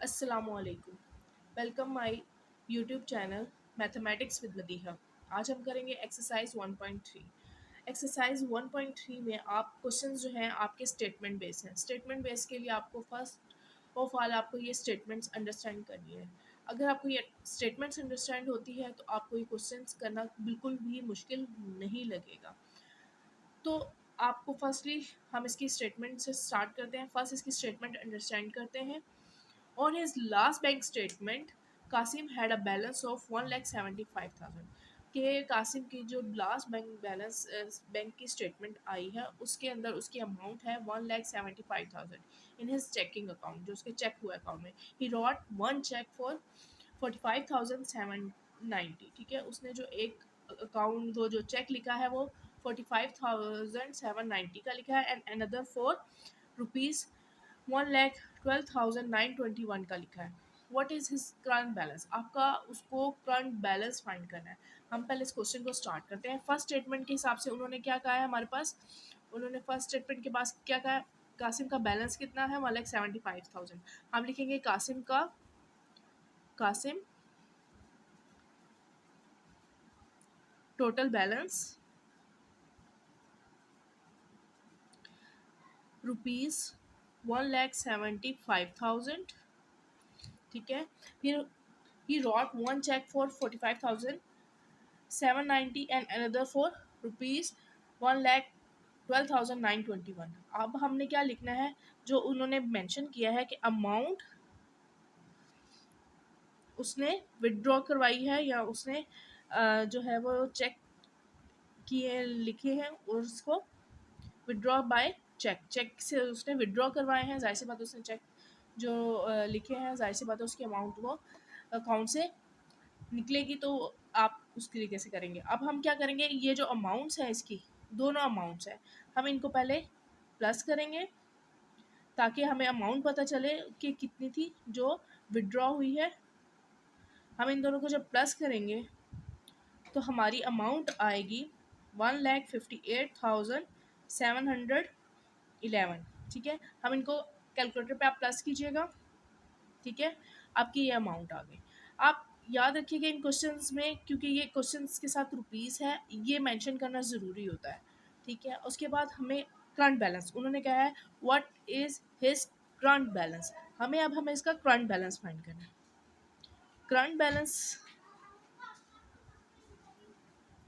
अस्सलामुअलैकुम। Welcome my YouTube channel mathematics with Madiha. आज हम करेंगे एक्सरसाइज 1.3। एक्सरसाइज 1.3 में आप क्वेश्चंस जो हैं आपके स्टेटमेंट बेस हैं। स्टेटमेंट बेस के लिए आपको फर्स्ट ऑफ ऑल आपको ये स्टेटमेंट्स अंडरस्टैंड करनी है। अगर आपको ये स्टेटमेंट्स अंडरस्टैंड होती है तो आपको ये क्वेश्चंस करना बिल्कुल भी मुश्किल नहीं लगेगा। तो आपको फर्स्टली हम इसकी स्टेटमेंट से स्टार्ट करते हैं। फर्स्ट इसकी स्टेटमेंट अंडरस्टैंड करते हैं। On his last bank statement, Qasim had a balance of 1,75,000। कि कासिम की जो लास्ट बैंक बैलेंस बैंक की स्टेटमेंट आई है उसके अंदर उसकी अमाउंट है 1,75,000 इन हिज चेकिंग अकाउंट, जो उसके चेक हुए अकाउंट में। ही रॉट वन चेक फॉर 45,790। ठीक है, उसने जो एक अकाउंट वो जो चेक लिखा है वो 45,790 का लिखा है, एंड अनदर फॉर रुपीज़ 1,12,921 का लिखा है। What is his current balance? आपका उसको करंट बैलेंस फाइंड करना है। हम पहले इस क्वेश्चन को स्टार्ट करते हैं। फर्स्ट स्टेटमेंट के हिसाब से उन्होंने क्या कहा है हमारे पास? उन्होंने फर्स्ट स्टेटमेंट के पास क्या कहा है? कासिम का बैलेंस कितना है? 1,75,000। हम लिखेंगे कासिम टोटल बैलेंस रुपीज़ 1,75,000। ठीक है, फिर he wrote one cheque for 45,790 and another for rupees 1,12,921। अब हमने क्या लिखना है? जो उन्होंने मेंशन किया है कि अमाउंट उसने विड्रॉ करवाई है या उसने जो है वो चेक किए लिखे हैं और उसको विड्रॉ बाय चेक से उसने विड्रॉ करवाए हैं। जाहिर सी बात है उसने चेक जो लिखे हैं, जाहिर सी बात है उसकी अमाउंट वो अकाउंट से निकलेगी, तो आप उस तरीके से करेंगे। अब हम क्या करेंगे, ये जो अमाउंट्स है इसकी दोनों अमाउंट्स है, हम इनको पहले प्लस करेंगे ताकि हमें अमाउंट पता चले कि कितनी थी जो विड्रॉ हुई है। हम इन दोनों को जब प्लस करेंगे तो हमारी अमाउंट आएगी 1,58,711। ठीक है, हम इनको कैलकुलेटर पे आप प्लस कीजिएगा। ठीक है, आपकी ये अमाउंट आ गई। आप याद रखिएगा इन क्वेश्चंस में, क्योंकि ये क्वेश्चंस के साथ रुपीज़ है, ये मेंशन करना ज़रूरी होता है। ठीक है, उसके बाद हमें करंट बैलेंस उन्होंने कहा है what is his current balance. हमें इसका करंट बैलेंस फाइंड करना है। करंट बैलेंस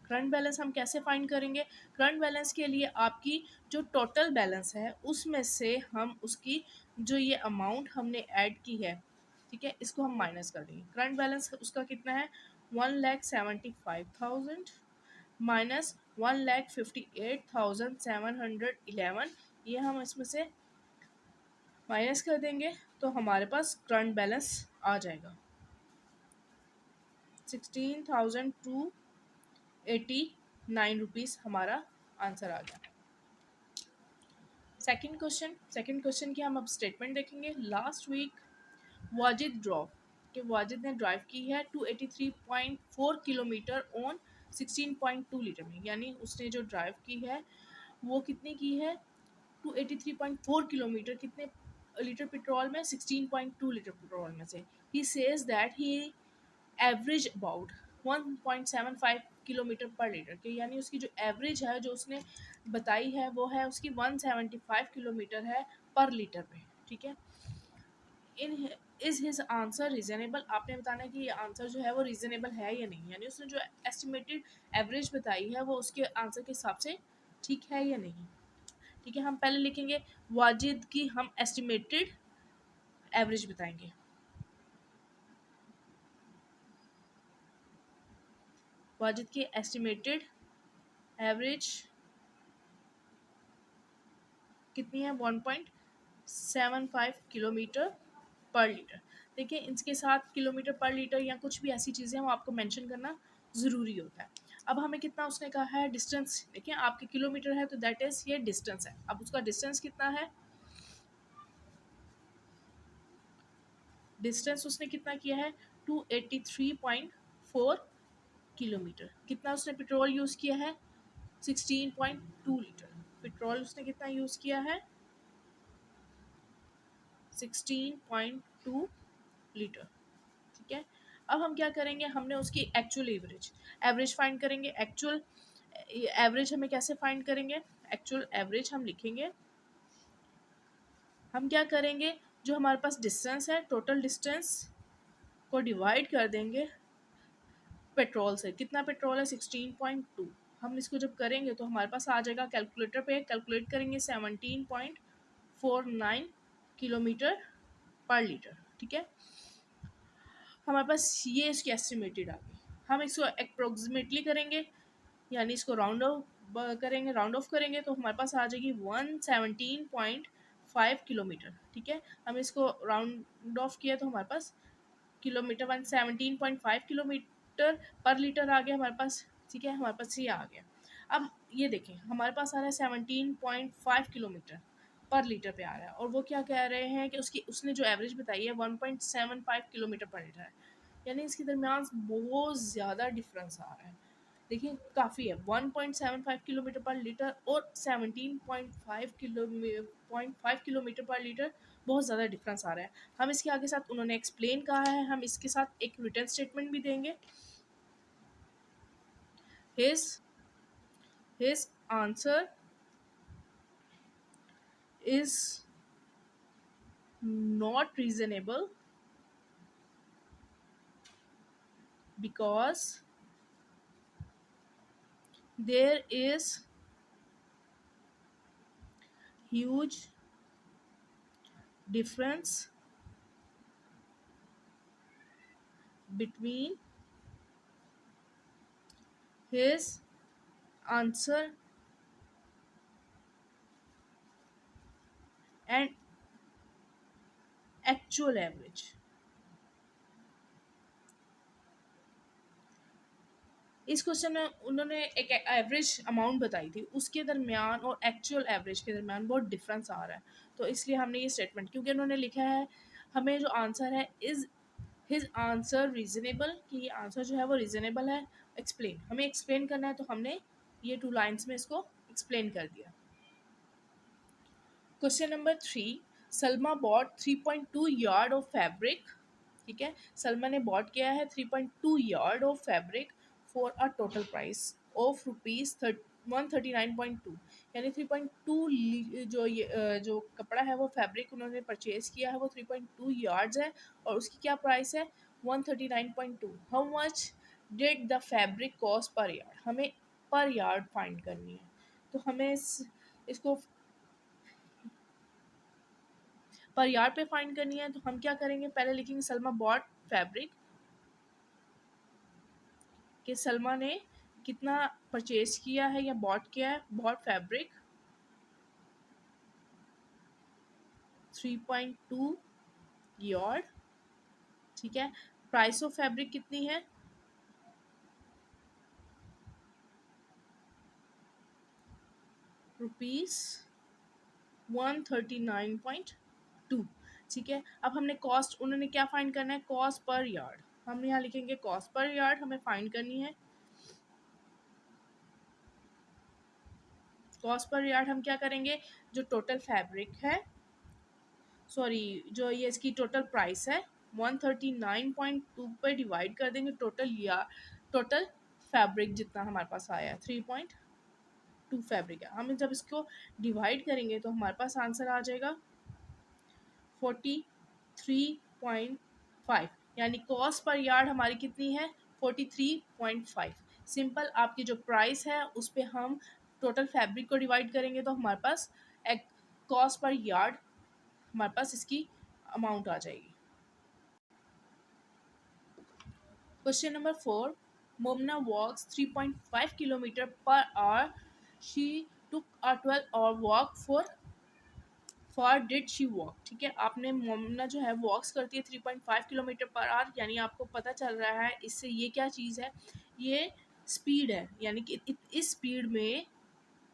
करंट बैलेंस हम कैसे फाइंड करेंगे? करंट बैलेंस के लिए आपकी जो टोटल बैलेंस है उसमें से हम उसकी जो ये अमाउंट हमने ऐड की है, ठीक है, इसको हम माइनस कर देंगे। करंट बैलेंस उसका कितना है? 1,75,000 माइनस 1,58,711। ये हम इसमें से माइनस कर देंगे तो हमारे पास करंट बैलेंस आ जाएगा 16,289 रुपीज़। हमारा आंसर आ गया। सेकंड क्वेश्चन की हम अब स्टेटमेंट देखेंगे। लास्ट वीक वाजिद ड्रॉप कि वाजिद ने ड्राइव की है 283.4 किलोमीटर ऑन 16.2 लीटर में, यानी उसने जो ड्राइव की है वो कितनी की है? 283.4 किलोमीटर कितने लीटर पेट्रोल में? 16.2 लीटर पेट्रोल में से। He says that he average about 1.75 kilometre पर लीटर के, यानी उसकी जो एवरेज है जो उसने बताई है वो है उसकी 175 किलोमीटर है पर लीटर पे। ठीक है, इन इज हिज आंसर रीजनेबल? आपने बताना है कि ये आंसर जो है वो रीजनेबल है या नहीं, यानी उसने जो एस्टिमेटेड एवरेज बताई है वो उसके आंसर के हिसाब से ठीक है या नहीं। ठीक है, हम पहले लिखेंगे वाजिद की हम एस्टिमेटेड एवरेज बताएंगे। वाजिद की एस्टिमेटेड एवरेज कितनी है? 1.75 किलोमीटर पर लीटर। देखिए, इसके साथ किलोमीटर पर लीटर या कुछ भी ऐसी चीज़ें वो आपको मेंशन करना ज़रूरी होता है। अब हमें कितना उसने कहा है डिस्टेंस, देखिए आपके किलोमीटर है तो दैट इज़ ये डिस्टेंस है। अब उसका डिस्टेंस कितना है? डिस्टेंस उसने कितना किया है? 283.4 किलोमीटर। कितना उसने पेट्रोल यूज़ किया है? 16.2 लीटर। पेट्रोल उसने कितना यूज़ किया है? 16.2 लीटर, ठीक है। अब हम क्या करेंगे, हमने उसकी एक्चुअल एवरेज फाइंड करेंगे। एक्चुअल एवरेज हमें कैसे फाइंड करेंगे, एक्चुअल एवरेज हम लिखेंगे, हम क्या करेंगे, जो हमारे पास डिस्टेंस है, टोटल डिस्टेंस को डिवाइड कर देंगे पेट्रोल से। कितना पेट्रोल है, 16.2। हम इसको जब करेंगे तो हमारे पास आ जाएगा, कैलकुलेटर पे कैलकुलेट करेंगे, 17.49 किलोमीटर पर लीटर, ठीक है। हमारे पास ये इसकी एस्टिमेटेड आ गई। हम इसको अप्रोक्सीमेटली करेंगे, यानी इसको राउंड ऑफ करेंगे, राउंड ऑफ करेंगे तो हमारे पास आ जाएगी 117.5 किलोमीटर, ठीक है। हम इसको राउंड ऑफ किया तो हमारे पास किलोमीटर 117.5 किलोमीटर पर लीटर आ गया हमारे पास, ठीक है। हमारे पास ये आ गया। अब ये देखें, हमारे पास आ रहा है 17.5 किलोमीटर पर लीटर पे आ रहा है, और वो क्या कह रहे हैं कि उसने जो एवरेज बताई है 1.75 किलोमीटर पर लीटर है, यानी इसके दरमियान बहुत ज़्यादा डिफरेंस आ रहा है। देखिए काफ़ी है, 1.75 किलोमीटर पर लीटर और 17.5 किलोमीटर पर लीटर, बहुत ज़्यादा डिफरेंस आ रहा है। हम इसके आगे साथ उन्होंने एक्सप्लेन कहा है, हम इसके साथ एक रिटन स्टेटमेंट भी देंगे। his his answer is not reasonable because there is huge difference between his answer and actual average। इस क्वेश्चन में उन्होंने एक एवरेज अमाउंट बताई थी, उसके दरमियान और एक्चुअल एवरेज के दरमियान बहुत डिफरेंस आ रहा है, तो इसलिए हमने ये स्टेटमेंट, क्योंकि उन्होंने लिखा है हमें जो आंसर है इज़ हिज आंसर रीजनेबल, कि ये आंसर जो है वो रीजनेबल है। एक्सप्लेन, हमें एक्सप्लेन करना है, तो हमने ये 2 लाइन्स में इसको एक्सप्लेन कर दिया। Question number 3, Salma bought 3.2 yard of fabric, ठीक है। सलमा ने बॉट किया है 3.2 yard of fabric for a total price of rupees 139.2, यानी 3.2 जो कपड़ा है वो फैब्रिक उन्होंने परचेज किया है वो 3.2 यार्ड्स है, और उसकी क्या प्राइस है 139.2। How much did the fabric cost per yard, हमें पर यार्ड फाइंड करनी है, तो हमें इसको पर यार्ड पे फाइंड करनी है। तो हम क्या करेंगे, पहले लिखेंगे सलमा बॉट फैब्रिक, कि सलमा ने कितना परचेज किया है या बॉट किया है, बॉट फैब्रिक 3.2 यार्ड, ठीक है। प्राइस ऑफ फैब्रिक कितनी है, रुपीज़ 139.2, ठीक है। अब हमने कॉस्ट, उन्होंने क्या फाइंड करना है, कॉस्ट पर यार्ड, हम यहाँ लिखेंगे कॉस्ट पर यार्ड हमें फाइंड करनी है। कॉस्ट पर यार्ड हम क्या करेंगे, जो टोटल फैब्रिक है, सॉरी जो ये इसकी टोटल प्राइस है 139.2 पे डिवाइड कर देंगे टोटल, या टोटल फैब्रिक जितना हमारे पास आया है 3.2 फैब्रिक है, हम जब इसको डिवाइड करेंगे तो हमारे पास आंसर आ जाएगा 43.5, यानी कॉस्ट पर यार्ड हमारी कितनी है 43.5। सिंपल, आपकी जो प्राइस है उस पर हम टोटल फैब्रिक को डिवाइड करेंगे तो हमारे पास एक कॉस्ट पर यार्ड हमारे पास इसकी अमाउंट आ जाएगी। Question number 4, Momna walks 3.5 kilometre per hour, she took a 12 hour walk for did she walk, ठीक है। आपने मोमना जो है वॉक्स करती है 3.5 किलोमीटर पर आवर, यानी आपको पता चल रहा है इससे ये क्या चीज़ है, ये स्पीड है, यानी कि इस स्पीड में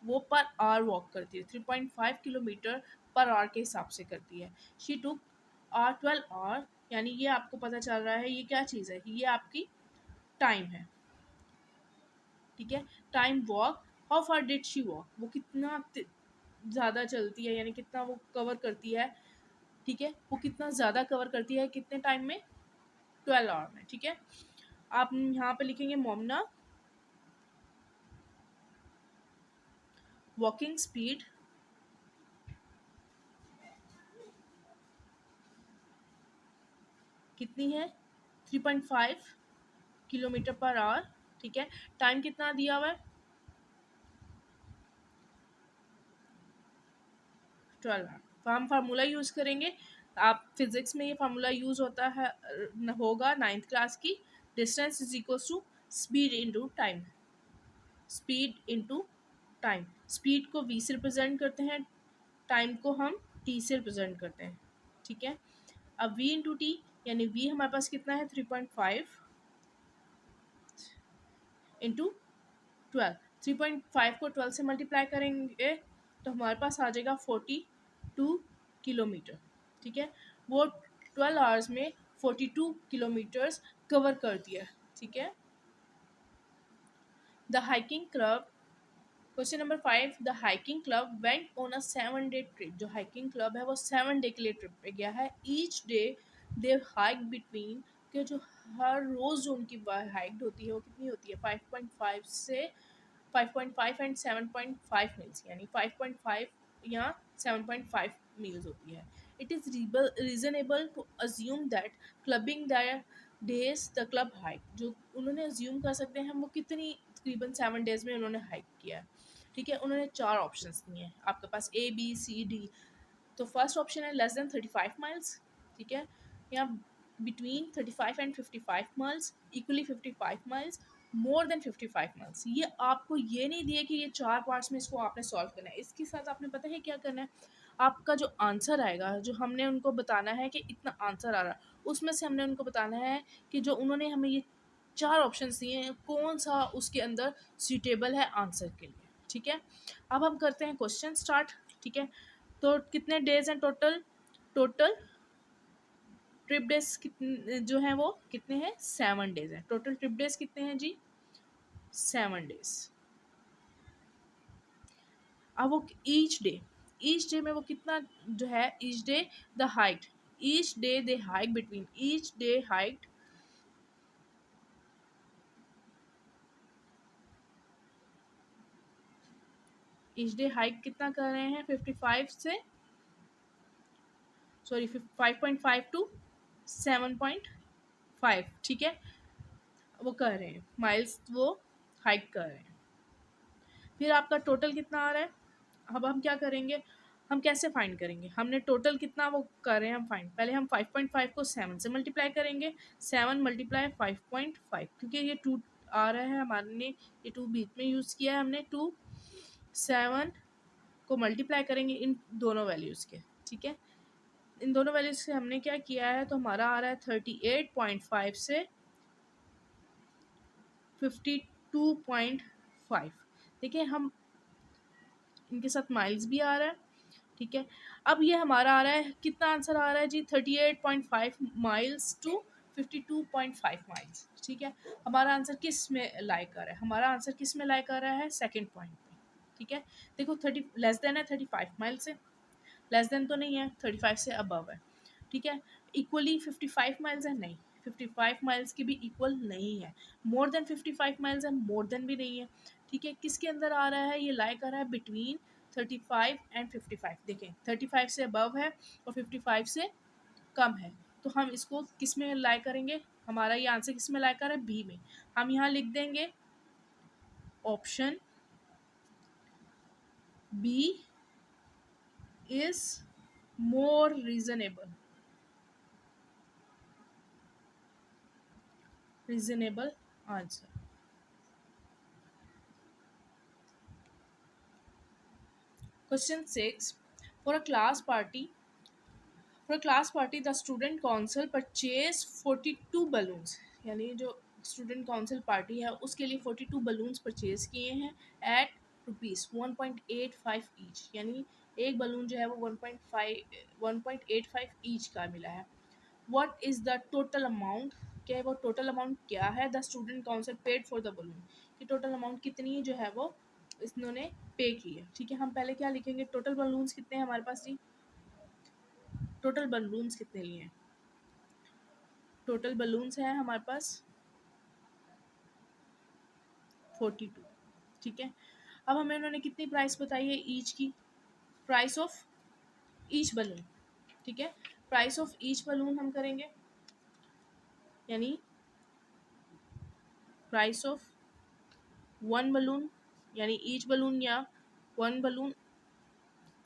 वो पर आवर वॉक करती है, 3.5 किलोमीटर पर आवर के हिसाब से करती है। शी टुक 12 आवर, यानी ये आपको पता चल रहा है ये क्या चीज़ है, ये आपकी टाइम है, ठीक है। Time walk, how far did she walk, वो कितना ज़्यादा चलती है, यानी कितना वो कवर करती है ठीक है, वो कितना ज़्यादा कवर करती है कितने टाइम में, 12 आवर में। ठीक है, आप यहाँ पे लिखेंगे मोमना वॉकिंग स्पीड कितनी है, 3.5 किलोमीटर पर आवर। ठीक है, टाइम कितना दिया हुआ है, 12 आवर। तो हम फार्मूला यूज़ करेंगे, आप फिजिक्स में ये फार्मूला यूज़ होता है होगा 9th क्लास की, distance is equal to speed into time, speed into time. Speed को v से रिप्रेजेंट करते हैं, टाइम को हम t से रिप्रेजेंट करते हैं। ठीक है, अब v इंटू टी, यानी v हमारे पास कितना है 3.5 इंटू 12, 3.5 को 12 से मल्टीप्लाई करेंगे तो हमारे पास आ जाएगा 42 किलोमीटर। ठीक है, वो 12 आवर्स में 42 किलोमीटर्स कवर कर दिया। ठीक है, the hiking club, question number 5, the hiking club went on a 7 day trip. जो हाइकिंग क्लब है वो 7 डे के लिए ट्रिप पे गया है। Each day they hike between, के जो हर रोज़ जो उनकी हाइक होती है वो कितनी होती है, 5.5 से 5.5 एंड 7.5 मील्स, यानी 5.5 या 7.5 मील्स होती है। It is reasonable to assume that clubbing the days the club hike, जो उन्होंने अज्यूम कर सकते हैं हम वो कितनी तकरीबन 7 डेज में उन्होंने हाइक किया है। ठीक है, उन्होंने 4 ऑप्शंस दिए हैं आपके पास, ए बी सी डी। तो फर्स्ट ऑप्शन है लेस देन 35 माइल्स। ठीक है, या between 35 and 55 miles, equally 55 miles, more than 55 miles. ये आपको ये नहीं दिए कि ये 4 पार्ट्स में इसको आपने सॉल्व करना है, इसके साथ आपने पता है क्या करना है, आपका जो आंसर आएगा, जो हमने उनको बताना है कि इतना आंसर आ रहा है, उसमें से हमने उनको बताना है कि जो उन्होंने हमें ये 4 ऑप्शंस दिए हैं कौन सा उसके अंदर सूटेबल है आंसर के लिए। ठीक है, अब हम करते हैं क्वेश्चन स्टार्ट। ठीक है, तो कितने डेज हैं टोटल, टोटल ट्रिप डेज कितने जो हैं वो कितने हैं, 7 डेज हैं। टोटल ट्रिप डेज कितने हैं जी, 7 डेज। अब वो ईच डे में वो कितना जो है, each day the height, each day they hike between, each day height, each day hike कितना कर रहे हैं 55 से, सॉरी 5.5 टू 7.5। ठीक है, वो कर रहे हैं माइल्स, वो हाइक कर रहे हैं। फिर आपका टोटल कितना आ रहा है, अब हम क्या करेंगे, हम कैसे फाइंड करेंगे, हमने टोटल कितना वो कर रहे हैं हम फाइंड, पहले हम 5.5 को 7 से मल्टीप्लाई करेंगे, 7 मल्टीप्लाई 5.5, क्योंकि ये 2 आ रहा है हमारे ने, ये 2 बीच में यूज़ किया है हमने, 2 7 को मल्टीप्लाई करेंगे इन दोनों वैल्यूज़ के। ठीक है, इन दोनों वैल्यूज़ से हमने क्या किया है, तो हमारा आ रहा है 38.5 से 52.5। देखिए हम इनके साथ माइल्स भी आ रहा है। ठीक है, अब ये हमारा आ रहा है, कितना आंसर आ रहा है जी, 38.5 माइल्स टू 52.5 माइल्स। ठीक है, हमारा आंसर किस में लाई कर रहा है, हमारा आंसर किस में लाई कर रहा है, सेकंड पॉइंट पे। ठीक है, देखो 30 लेस देन है 35 माइल से, लेस देन तो नहीं है, 35 से अबव है। ठीक है, इक्वली 55 माइल्स है, नहीं 55 माइल्स की भी इक्वल नहीं है, मोर देन 55 माइल्स है, मोर देन भी नहीं है। ठीक है, किसके अंदर आ रहा है, ये लाई कर रहा है बिटवीन 35 एंड 55। देखें 35 से अबव है और 55 से कम है, तो हम इसको किस में लाई करेंगे, हमारा ये आंसर किस में लाई कर रहा है, बी में। हम यहाँ लिख देंगे option B is more reasonable answer. Question 6. For a class party, the student council purchased 42 balloons. यानी जो स्टूडेंट काउंसिल पार्टी है उसके लिए 42 बलून्स परचेज किए हैं एट रुपीज़ 1.85 ईच, यानी एक बलून जो है वो 1.85 ईच का मिला है। What is the total amount, क्या है वो टोटल अमाउंट क्या है, the student council paid for the balloon, कि टोटल अमाउंट कितनी जो है वो इन्होंने पे की है। ठीक है, हम पहले क्या लिखेंगे, टोटल बलून्स कितने हैं हमारे पास जी, टोटल बलून्स कितने लिए हैं? टोटल बलून्स हैं हमारे पास 42, ठीक है। अब हमें उन्होंने कितनी प्राइस बताई है ईच की, प्राइस ऑफ ईच बलून, ठीक है। प्राइस ऑफ ईच बलून हम करेंगे, यानी प्राइस ऑफ वन बलून, यानी ईच बलून या वन बलून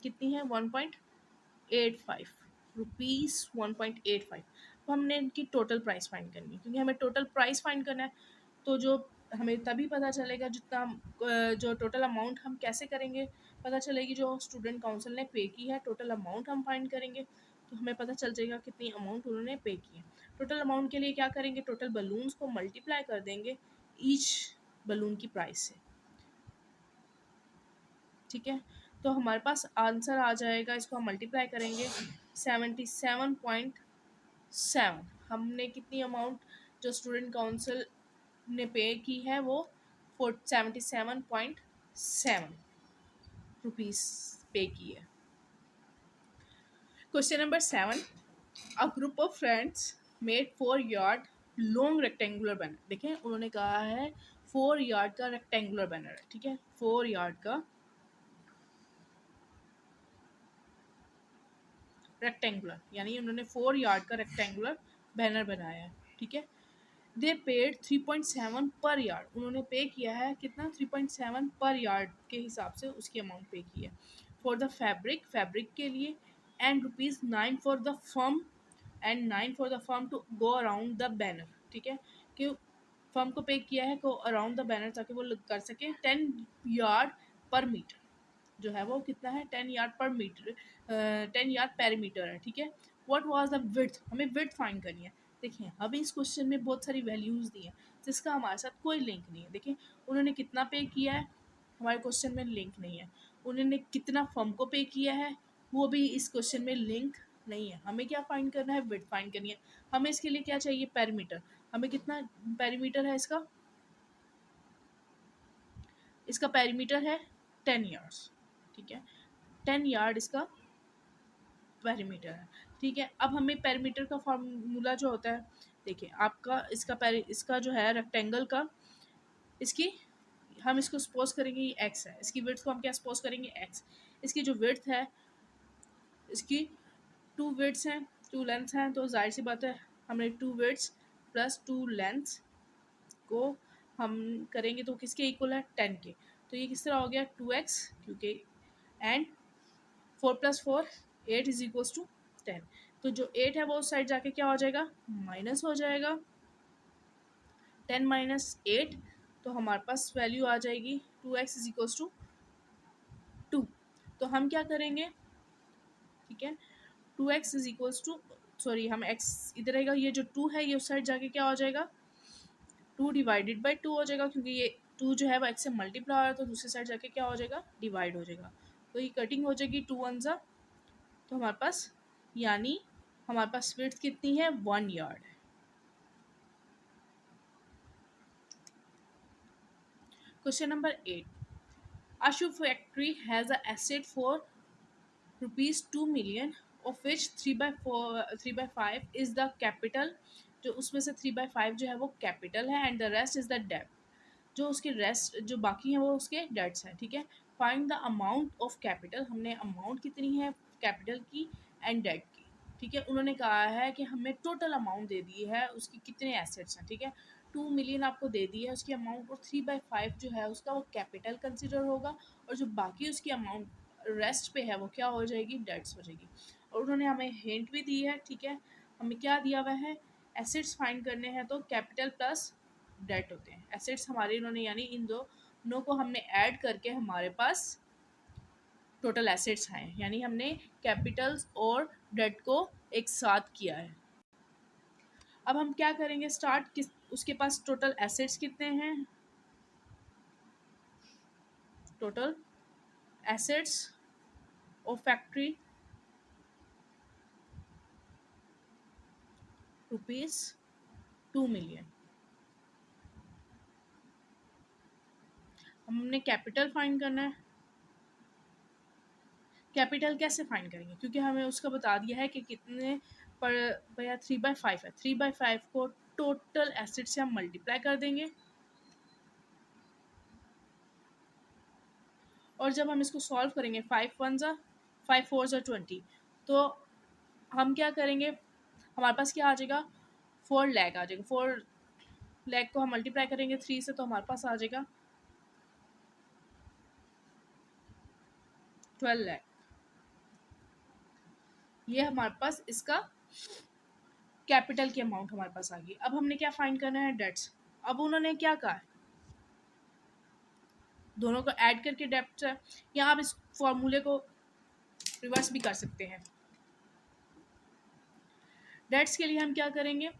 कितनी है 1.85 रुपीज़ 1.85। तो हमने इनकी टोटल प्राइस फाइंड करनी है, क्योंकि हमें टोटल प्राइस फाइंड करना है। तो जो हमें तभी पता चलेगा जितना जो टोटल अमाउंट हम कैसे करेंगे, पता चलेगी जो स्टूडेंट काउंसिल ने पे की है टोटल अमाउंट हम फाइंड करेंगे, तो हमें पता चल जाएगा कितनी अमाउंट उन्होंने पे की है। टोटल अमाउंट के लिए क्या करेंगे, टोटल बलून्स को मल्टीप्लाई कर देंगे ईच बलून की प्राइस से, ठीक है। तो हमारे पास आंसर आ जाएगा, इसको हम मल्टीप्लाई करेंगे 77.7। हमने कितनी अमाउंट जो स्टूडेंट काउंसिल ने पे की है वो 77.7 रुपीज़ पे की है। Question number 7, a group of friends made 4 yard long rectangular banner. देखें उन्होंने कहा है 4 यार्ड का रेक्टेंगुलर बैनर है, ठीक है। 4 यार्ड का रेक्टेंगुलर, यानी उन्होंने 4 यार्ड का रेक्टेंगुलर बैनर बनाया है, ठीक है। दे पेड 3.7 पर यार्ड, उन्होंने पे किया है कितना 3.7 पर यार्ड के हिसाब से उसकी अमाउंट पे की है। फॉर द फैब्रिक, फैब्रिक के लिए, and ₹9 for the firm, and 9 for the firm to go around the banner, ठीक है। कि फर्म को पे किया है को अराउंड द बैनर ताकि वो कर सके 10 यार्ड पर मीटर, जो है वो कितना है 10 यार्ड पर मीटर, 10 यार्ड पेरीमीटर है, ठीक है। व्हाट वाज द विड्थ, हमें विड्थ फाइंड करनी है। देखिए अभी इस क्वेश्चन में बहुत सारी वैल्यूज़ दी हैं जिसका हमारे साथ कोई लिंक नहीं है। देखिए उन्होंने कितना पे किया है हमारे क्वेश्चन में लिंक नहीं है, उन्होंने कितना फर्म को पे किया है वो भी इस क्वेश्चन में लिंक नहीं है। हमें क्या फाइंड करना है, विड्थ फाइंड करनी है। हमें इसके लिए क्या चाहिए, पेरीमीटर। हमें कितना पेरीमीटर है इसका, इसका पेरीमीटर है 10 यार्ड्स, ठीक है। 10 यार्ड इसका पेरीमीटर है, ठीक है। अब हमें पेरीमीटर का फार्मूला जो होता है, देखिए आपका इसका जो है रेक्टेंगल का, इसकी हम इसको सपोज करेंगे ये एक्स है, इसकी विड्थ को हम क्या सपोज करेंगे एक्स। इसकी जो विड्थ है, इसकी 2 विड्थ्स हैं 2 लेंथ्स हैं, तो जाहिर सी बात है हमने 2 विड्थ्स प्लस 2 लेंथ्स को हम करेंगे तो किसके इक्वल है 10 के। तो ये किस तरह हो गया 2x, क्योंकि एंड 4 + 4 8 इज इक्वल्स टू 10। तो जो 8 है वो उस साइड जाके क्या हो जाएगा, माइनस हो जाएगा 10 - 8। तो हमारे पास वैल्यू आ जाएगी 2x इज इक्वल्स टू 2। तो हम क्या करेंगे, ठीक है, 2x is equals to, sorry हम x इधर रहेगा, ये जो 2 है ये उस साइड जाके क्या हो जाएगा 2 डिवाइडेड बाई 2 हो जाएगा, क्योंकि ये 2 जो है वो x से मल्टीप्लाई हो रहा है, तो दूसरी साइड जाके क्या हो जाएगा डिवाइड हो जाएगा। तो ये कटिंग हो जाएगी 2 1 ज़ा, तो हमारे पास यानी हमारे पास विड्थ कितनी है 1 यार्ड है। Question number 8, Ashu factory has an asset for ₹2 million, of which 3/5 is the capital, जो उसमें से 3/5 जो है वो कैपिटल है, and the rest is the debt, जो उसके रेस्ट जो बाकी हैं वो उसके डेट्स हैं, ठीक है। Find the amount of capital, हमने अमाउंट कितनी है कैपिटल की एंड डेट की, ठीक है। उन्होंने कहा है कि हमें टोटल अमाउंट दे दी है उसकी कितने एसेट्स हैं, ठीक है। 2 मिलियन आपको दे दी है उसकी अमाउंट, और 3/5 जो है उसका वो कैपिटल कंसिडर होगा, और जो बाकी उसकी अमाउंट रेस्ट पे है वो क्या हो जाएगी डेट्स हो जाएगी। और उन्होंने हमें हिंट भी दी है, ठीक है। हमें क्या दिया हुआ है, एसेट्स फाइंड करने हैं तो कैपिटल प्लस डेट होते हैं एसेट्स हमारे, इन्होंने यानी इन दोनों को हमने ऐड करके हमारे पास टोटल एसेट्स आए, यानी हमने कैपिटल्स और डेट को एक साथ किया है। अब हम क्या करेंगे स्टार्ट, किस उसके पास टोटल एसेट्स कितने हैं, total assets of factory ₹2 million. हमने कैपिटल फाइंड करना है, कैपिटल कैसे फाइंड करेंगे, क्योंकि हमें उसका बता दिया है कि कितने पर भैया 3/5 है, 3/5 को टोटल एसिड से हम मल्टीप्लाई कर देंगे और जब हम इसको सॉल्व करेंगे 5 1 ज़ा 5 4 ज़ा 20, तो हम क्या करेंगे, हमारे पास क्या आ जाएगा, 4 लाख आ जाएगा। 4 लाख को हम मल्टीप्लाई करेंगे 3 से, तो हमारे पास आ जाएगा 12 लाख। ये हमारे पास इसका कैपिटल की अमाउंट हमारे पास आ गई। अब हमने क्या फाइंड करना है, डेट्स। अब उन्होंने क्या कहा है, दोनों को ऐड करके डेप्ट है, या आप इस फॉर्मूले को रिवर्स भी कर सकते हैं। डेट्स के लिए हम क्या करेंगे,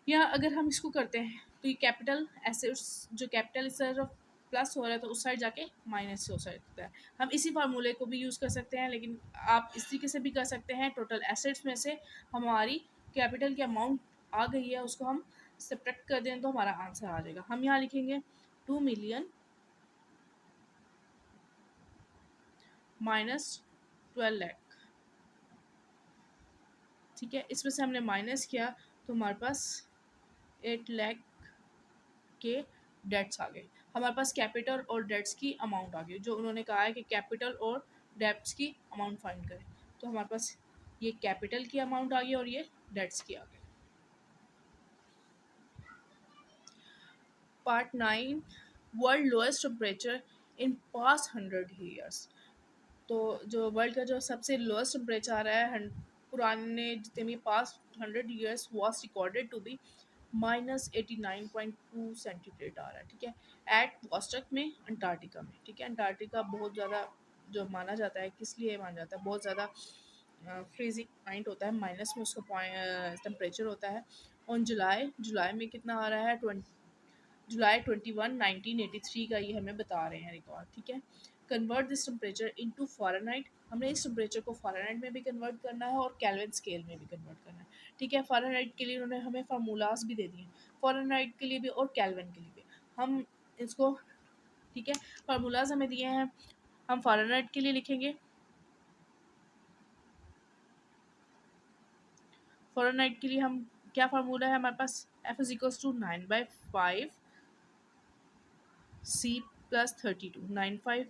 या अगर हम इसको करते हैं तो ये कैपिटल एसेट्स, जो कैपिटल इस तरफ प्लस हो रहा है तो उस साइड जाके माइनस हो सकता है। हम इसी फार्मूले को भी यूज़ कर सकते हैं, लेकिन आप इस तरीके से भी कर सकते हैं। टोटल एसेट्स में से हमारी कैपिटल की अमाउंट आ गई है, उसको हम सब्ट्रैक्ट कर दें तो हमारा आंसर आ जाएगा। हम यहाँ लिखेंगे 2,000,000 माइनस 12 लाख। ठीक है, इसमें से हमने माइनस किया तो हमारे पास 8 लाख के डेट्स आ गए। हमारे पास कैपिटल और डेट्स की अमाउंट आ गई, जो उन्होंने कहा है कि कैपिटल और डेट्स की अमाउंट फाइंड करें। तो हमारे पास ये कैपिटल की अमाउंट आ गई और ये डेट्स की आ गई। Part 9, world lowest temperature in past 100 years. तो जो वर्ल्ड का जो सबसे लोएस्ट टेम्परेचर आ रहा है पुराने जितने भी past 100 years was recorded to be -89.2 centigrade आ रहा है। ठीक है, एट वॉस्टक में, अंटार्कटिका में। ठीक है, अंटार्कटिका बहुत ज़्यादा जो माना जाता है, किस लिए माना जाता है, बहुत ज़्यादा फ्रीजिंग पॉइंट होता है, माइनस में उसका टेम्परेचर होता है। ऑन जुलाई में कितना आ रहा है, जुलाई 21 1983 का ये हमें बता रहे हैं रिकॉर्ड। ठीक है, convert this temperature into Fahrenheit. हमने इस टेम्परेचर को फ़ारेनहाइट में भी कन्वर्ट करना है और केल्विन स्केल में भी कन्वर्ट करना है। ठीक है, फ़ारेनहाइट के लिए उन्होंने हमें फार्मूलाज भी दे दिए, फ़ारेनहाइट के लिए भी और केल्विन के लिए भी। हम इसको, ठीक है, फार्मूलाज हमें दिए हैं। हम फ़ारेनहाइट के लिए लिखेंगे, फ़ारेनहाइट के लिए हम क्या फार्मूला है हमारे पास, F = 9/5 C + 32।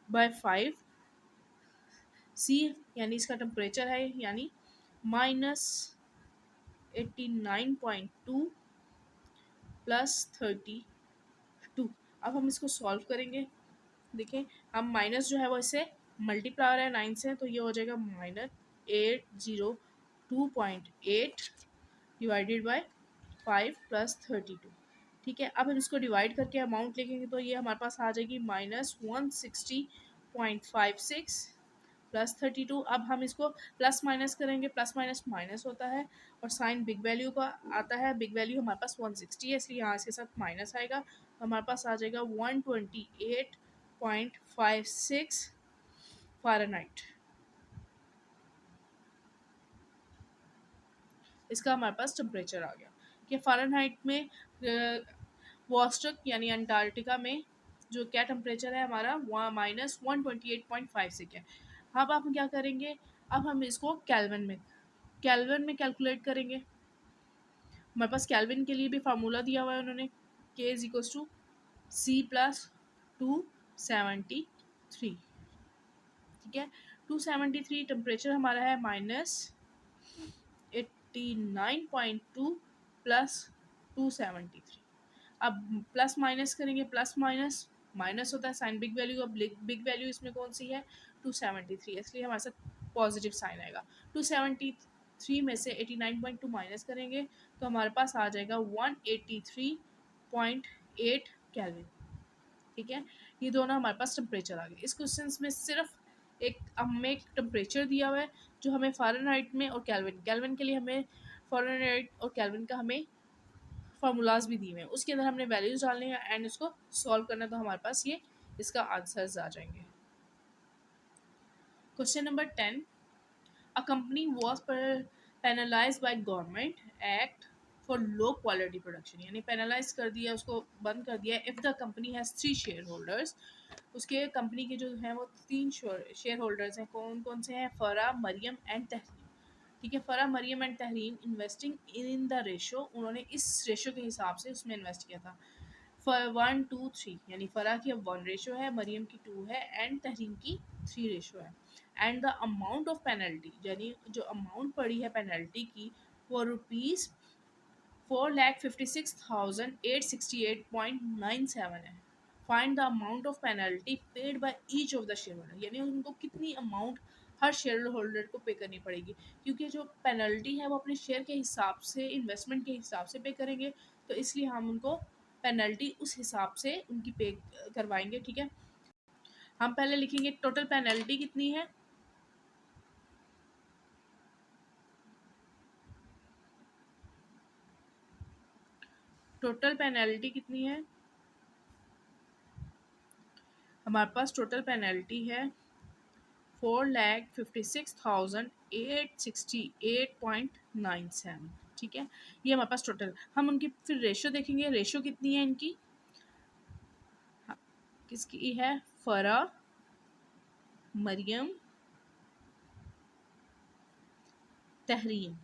9/5 C यानी इसका टेम्परेचर है, यानी -89.2 + 32। अब हम इसको सॉल्व करेंगे। देखें, हम माइनस जो है वो इससे मल्टीप्लाई हो रहा है 9 से, तो ये हो जाएगा -802.8 डिवाइडेड बाय 5 + 32। ठीक है, अब हम इसको डिवाइड करके अमाउंट लिखेंगे तो ये हमारे पास आ जाएगी -160.56 + 32। अब हम इसको प्लस माइनस करेंगे, प्लस माइनस माइनस होता है और साइन बिग वैल्यू का आता है। बिग वैल्यू हमारे पास 160 है, इसलिए यहाँ इसके साथ माइनस आएगा, तो हमारे पास आ जाएगा 128.56 फ़ारेनहाइट। इसका हमारे पास टेम्परेचर आ गया कि फ़ारेनहाइट में वॉस्टक यानी अंटार्कटिका में जो क्या टेम्परेचर है हमारा, वहाँ -128.56 है। अब हम क्या करेंगे, अब हम इसको केल्विन में कैलकुलेट करेंगे। हमारे पास केल्विन के लिए भी फार्मूला दिया हुआ है उन्होंने, K = C + 273। ठीक है, 273 टेम्परेचर हमारा है, -89.2 + 273। अब प्लस माइनस करेंगे, प्लस माइनस माइनस होता है, साइन बिग वैल्यू। अब बिग वैल्यू इसमें कौन सी है, 273, इसलिए हमारे साथ पॉजिटिव साइन आएगा। 273 में से 89.2 माइनस करेंगे तो हमारे पास आ जाएगा 183.8 केल्विन। ठीक है, ये दोनों हमारे पास टेम्परेचर आ गए। इस क्वेश्चन में सिर्फ हमें एक टेम्परेचर दिया हुआ है जो हमें फ़ारेनहाइट में और केल्विन के लिए हमें फ़ारेनहाइट और केल्विन का हमें फार्मूलाज भी दिए हुए हैं, उसके अंदर हमने वैल्यूज डालने हैं एंड उसको सॉल्व करना है, तो हमारे पास ये इसका आंसर्स आ जाएंगे। Question number 10, a company was penalised by government act for low quality production, यानी पेनलाइज कर दिया, उसको बंद कर दिया। If the company has 3 share holders, उसके कंपनी के जो हैं वो 3 शेयर होल्डर्स हैं। कौन कौन से हैं? फ़रा, मरियम एंड तहरीम। ठीक है, Farah, Maryam and Tahreem investing in the ratio, उन्होंने इस रेशो के हिसाब से उसमें इन्वेस्ट किया था। 1 2 3, यानी फ़रा की अब 1 रेशो है, मरियम की 2 है एंड तहरीम की 3 रेशो है। And the amount of penalty, यानी जो अमाउंट पड़ी है पेनल्टी की, वो रुपीज़ 4,56,868.97 है। Find the amount of penalty paid by each of the share holder, यानी उनको कितनी अमाउंट हर शेयर होल्डर को पे करनी पड़ेगी, क्योंकि जो पेनल्टी है वो अपने शेयर के हिसाब से, इन्वेस्टमेंट के हिसाब से पे करेंगे, तो इसलिए हम उनको पेनल्टी उस हिसाब से उनकी पे करवाएंगे। ठीक है, हम पहले लिखेंगे टोटल पेनल्टी कितनी है। टोटल पेनल्टी कितनी है? हमारे पास टोटल पेनल्टी है 4,56,868.97। ठीक है, ये हमारे पास टोटल। हम उनकी फिर रेशो देखेंगे, रेशो कितनी है इनकी। किसकी है? फ़रा, मरियम, तहरीम।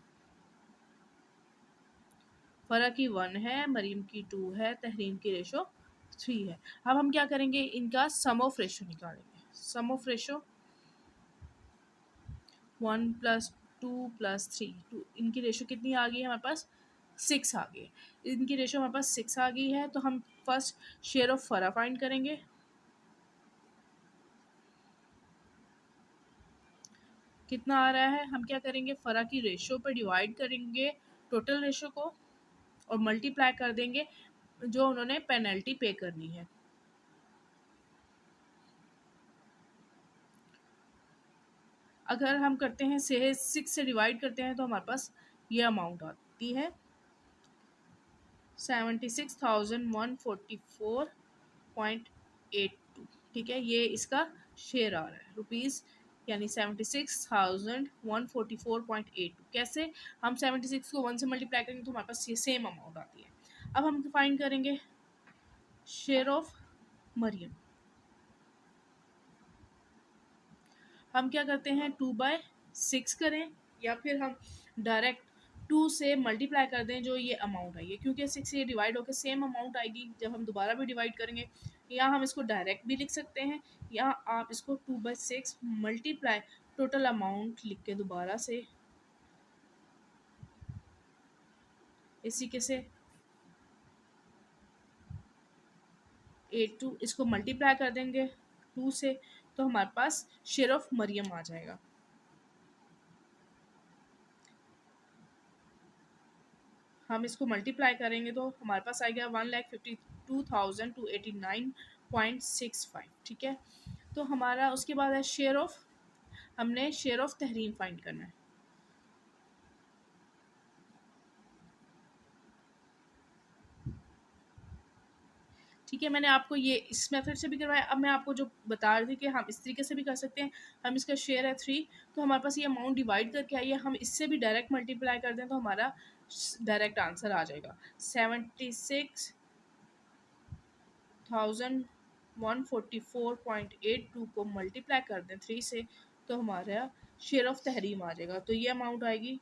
फ़रा की 1 है, मरियम की 2 है, तहरीम की रेशो 3 है। अब हम क्या करेंगे, इनका सम ऑफ रेशो निकालेंगे। सम ऑफ रेशो 1 + 2 + 3, इनकी रेशो कितनी आ गई है हमारे पास? 6 आ गई। इनकी रेशो हमारे पास 6 आ गई है, तो हम फर्स्ट शेयर ऑफ फ़रा फाइंड करेंगे। कितना आ रहा है? हम क्या करेंगे, फ़रा की रेशो पर डिवाइड करेंगे टोटल रेशो को और मल्टीप्लाई कर देंगे जो उन्होंने पेनल्टी पे करनी है। अगर हम करते हैं 6 से डिवाइड करते हैं तो हमारे पास ये अमाउंट आती है 76,144.82। ठीक है, ये इसका शेयर आ रहा है रुपीज़, यानी 76,144.82। कैसे? हम 76 को 1 से मल्टीप्लाई करेंगे तो हमारे पास ये सेम अमाउंट आती है। अब हम फाइंड करेंगे शेयर ऑफ मरियम। हम क्या करते हैं, 2/6 करें या फिर हम डायरेक्ट 2 से मल्टीप्लाई कर दें जो ये अमाउंट आई है, क्योंकि 6 से ये डिवाइड होकर सेम अमाउंट आएगी जब हम दोबारा भी डिवाइड करेंगे। या हम इसको डायरेक्ट भी लिख सकते हैं, या आप इसको 2/6 मल्टीप्लाई टोटल अमाउंट लिख के दोबारा से इसी के से 82 इसको मल्टीप्लाई कर देंगे 2 से, तो हमारे पास शेयर ऑफ मरियम आ जाएगा। हम इसको मल्टीप्लाई करेंगे तो हमारे पास आएगा 1,52,289.65। ठीक है, तो हमारा उसके बाद है शेयर ऑफ, हमने शेयर ऑफ तहरीम फाइंड करना है। ठीक है, मैंने आपको ये इस मेथड से भी करवाया। अब मैं आपको जो बता रही थी कि हम इस तरीके से भी कर सकते हैं। हम इसका शेयर है 3, तो हमारे पास ये अमाउंट डिवाइड करके आइए, हम इससे भी डायरेक्ट मल्टीप्लाई कर दें तो हमारा डायरेक्ट आंसर आ जाएगा 76,144.82 को मल्टीप्लाई कर दें 3 से, तो हमारा शेयर ऑफ तहरीम आ जाएगा। तो ये अमाउंट आएगी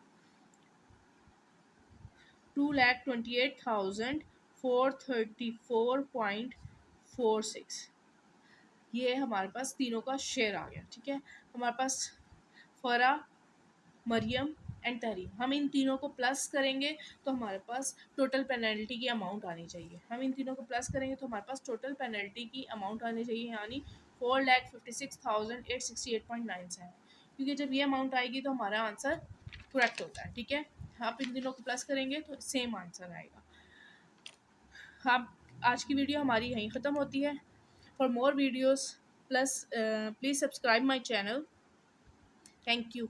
2,28,434.46। ये हमारे पास तीनों का शेयर आ गया। ठीक है, हमारे पास फ़रा, मरियम एंड तहरीम, हम इन तीनों को प्लस करेंगे तो हमारे पास टोटल पेनल्टी की अमाउंट आनी चाहिए। हम इन तीनों को प्लस करेंगे तो हमारे पास टोटल पेनल्टी की अमाउंट आनी चाहिए, यानी 4,56,868.97, क्योंकि जब ये अमाउंट आएगी तो हमारा आंसर करेक्ट होता है। ठीक है, आप इन तीनों को प्लस करेंगे तो सेम आंसर आएगा। आप आज की वीडियो हमारी यहीं ख़त्म होती है। For more videos please subscribe my channel. Thank you.